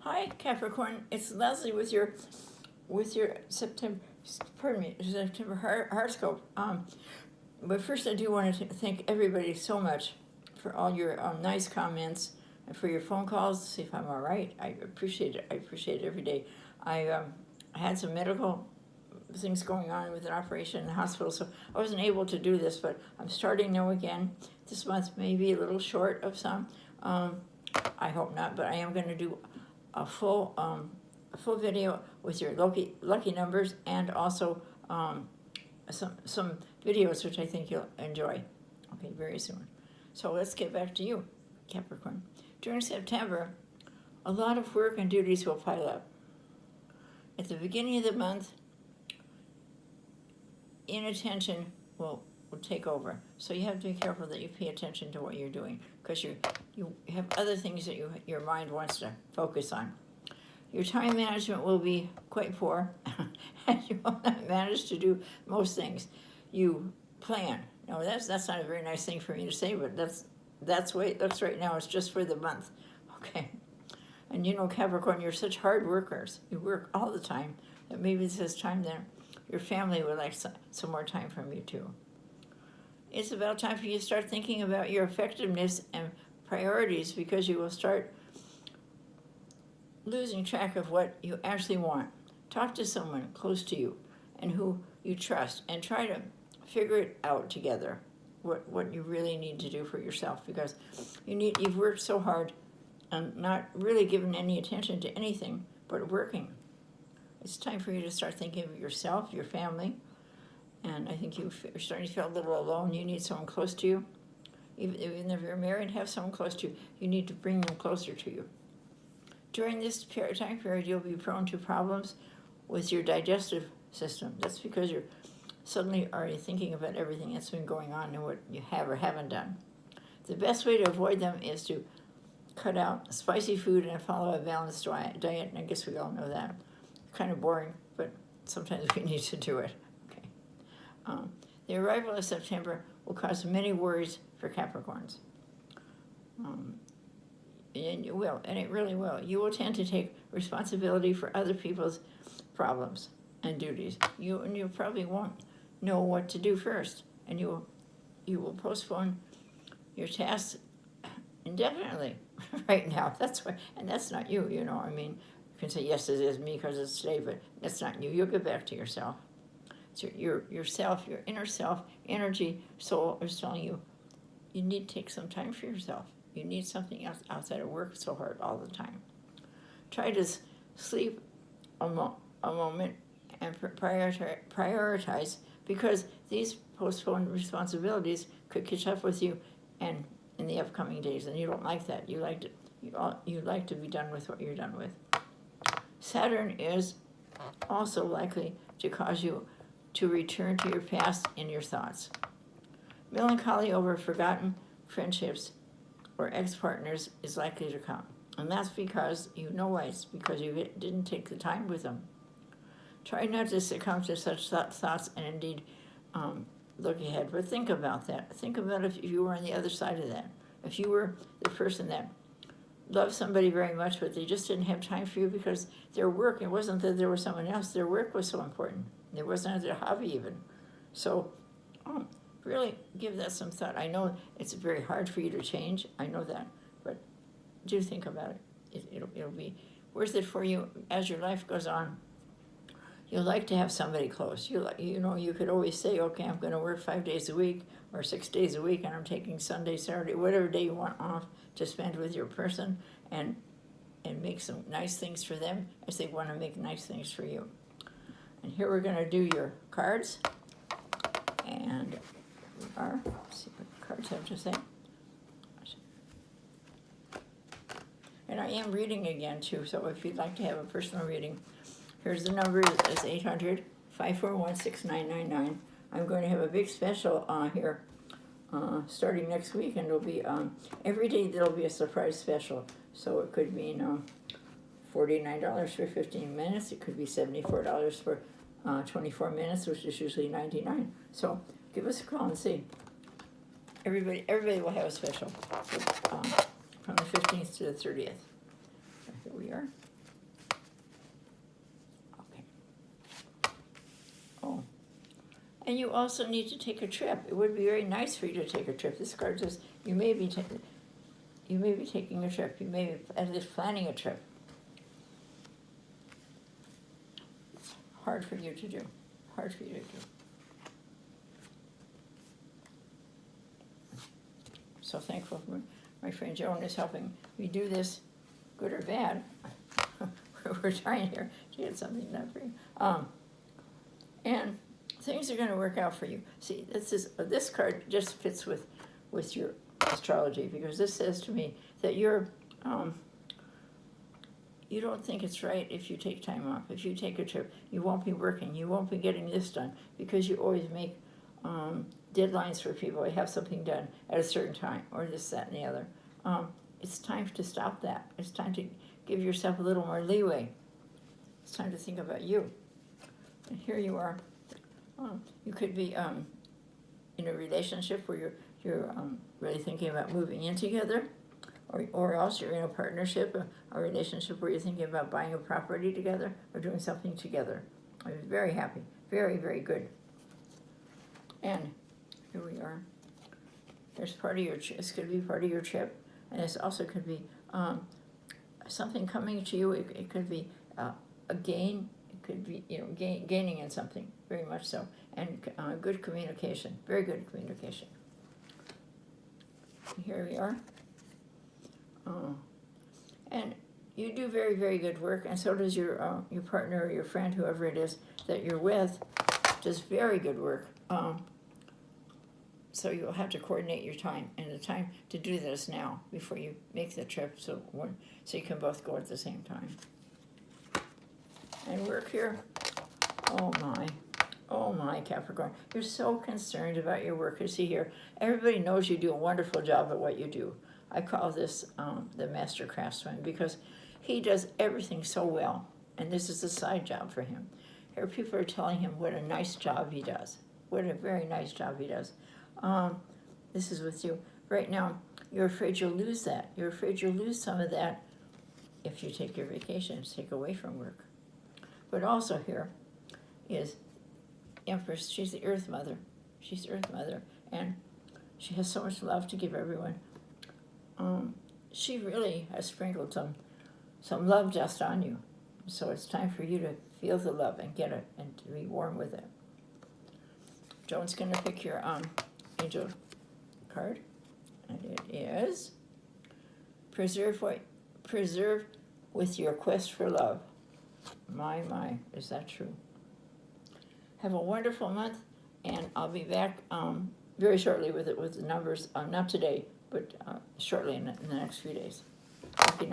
Hi, Capricorn. It's Leslie with your September horoscope. But first, I do want to thank everybody so much for all your nice comments and for your phone calls to see if I'm all right. I appreciate it. I appreciate it every day. I had some medical things going on with an operation in the hospital, so I wasn't able to do this, but I'm starting now again. This month may be a little short of some. I hope not, but I am going to do a full video with your lucky numbers and also some videos which I think you'll enjoy. Okay, very soon. So let's get back to you, Capricorn. During September, a lot of work and duties will pile up. At the beginning of the month, inattention will take over. So you have to be careful that you pay attention to what you're doing, because you have other things that your mind wants to focus on. Your time management will be quite poor, and you will not manage to do most things. You plan. No, that's not a very nice thing for me to say, but that's the way it looks right now. It's just for the month, okay? And you know, Capricorn, you're such hard workers. You work all the time that maybe this time that your family would like some more time from you too. It's about time for you to start thinking about your effectiveness and priorities, because you will start losing track of what you actually want. Talk to someone close to you and who you trust, and try to figure it out together, what you really need to do for yourself, because you've worked so hard and not really given any attention to anything but working. It's time for you to start thinking of yourself, your family, and I think you're starting to feel a little alone. You need someone close to you. Even if you're married, have someone close to you. You need to bring them closer to you. During this time period, you'll be prone to problems with your digestive system. That's because you're suddenly already thinking about everything that's been going on and what you have or haven't done. The best way to avoid them is to cut out spicy food and follow a balanced diet, and I guess we all know that. Kind of boring, but sometimes we need to do it. Okay. The arrival of September will cause many worries for Capricorns. And it really will. You will tend to take responsibility for other people's problems and duties. You probably won't know what to do first, and you will postpone your tasks indefinitely right now. That's why, and that's not you. You know, I mean, you can say yes, it is me because it's today, but that's not you. You'll get back to yourself. So yourself, your inner self, energy, soul is telling you you need to take some time for yourself. You need something else outside of work so hard all the time. Try to sleep a moment and prioritize, because these postponed responsibilities could catch up with you and in the upcoming days, and you don't like that. You like to be done with what you're done with. Saturn is also likely to cause you to return to your past in your thoughts. Melancholy over forgotten friendships or ex-partners is likely to come, and that's because you know why. It's because you didn't take the time with them. Try not to succumb to such thoughts, and indeed look ahead, but think about that. Think about if you were on the other side of that. If you were the person that loved somebody very much, but they just didn't have time for you because their work, it wasn't that there was someone else, their work was so important. It wasn't their hobby even. So really give that some thought. I know it's very hard for you to change. I know that, but do think about it. It'll be worth it for you as your life goes on. You'll like to have somebody close. You could always say, okay, I'm going to work 5 days a week or 6 days a week, and I'm taking Sunday, Saturday, whatever day you want off to spend with your person, and make some nice things for them as they want to make nice things for you. And here we're going to do your cards, and let's see what the cards have to say. And I am reading again too, so if you'd like to have a personal reading, here's the number. It's 800-541-6999. I'm going to have a big special here starting next week, and it'll be every day there'll be a surprise special. So it could mean $49 for 15 minutes. It could be $74 for 24 minutes, which is usually $99. So give us a call and see. Everybody will have a special from the 15th to the 30th. Here we are. And you also need to take a trip. It would be very nice for you to take a trip. This card says you may be taking a trip. You may be at least planning a trip. Hard for you to do. Hard for you to do. So thankful for my friend Joan is helping me do this, good or bad. We're trying here to get something done for you. And things are going to work out for you. See, this card just fits with your astrology, because this says to me that you don't think it's right if you take time off. If you take a trip, you won't be working. You won't be getting this done, because you always make deadlines for people. I have something done at a certain time, or this, that, and the other. It's time to stop that. It's time to give yourself a little more leeway. It's time to think about you. And here you are. You could be in a relationship where you're really thinking about moving in together, or else you're in a partnership, a relationship where you're thinking about buying a property together or doing something together. I'm very happy. Very, very good. And here we are. There's part of your this could be part of your trip, and this also could be something coming to you. It could be a gain. It could be gaining in something, very much so, and good communication, very good communication. Here we are. And you do very, very good work, and so does your partner or your friend, whoever it is that you're with, does very good work. So you'll have to coordinate your time, and the time to do this now before you make the trip, so you can both go at the same time. And work here, oh my Capricorn, you're so concerned about your work. You see here, everybody knows you do a wonderful job at what you do. I call this the master craftsman, because he does everything so well, and this is a side job for him. Here people are telling him what a nice job he does. What a very nice job he does. This is with you. Right now, you're afraid you'll lose that. You're afraid you'll lose some of that if you take your vacations, take away from work. But also here is Empress. She's the Earth Mother. She's the Earth Mother, and she has so much love to give everyone. She really has sprinkled some love dust on you. So it's time for you to feel the love and get it and to be warm with it. Joan's going to pick your angel card, and it is preserve with your quest for love. My, is that true? Have a wonderful month, and I'll be back very shortly with the numbers. Not today, but shortly in the next few days. Happy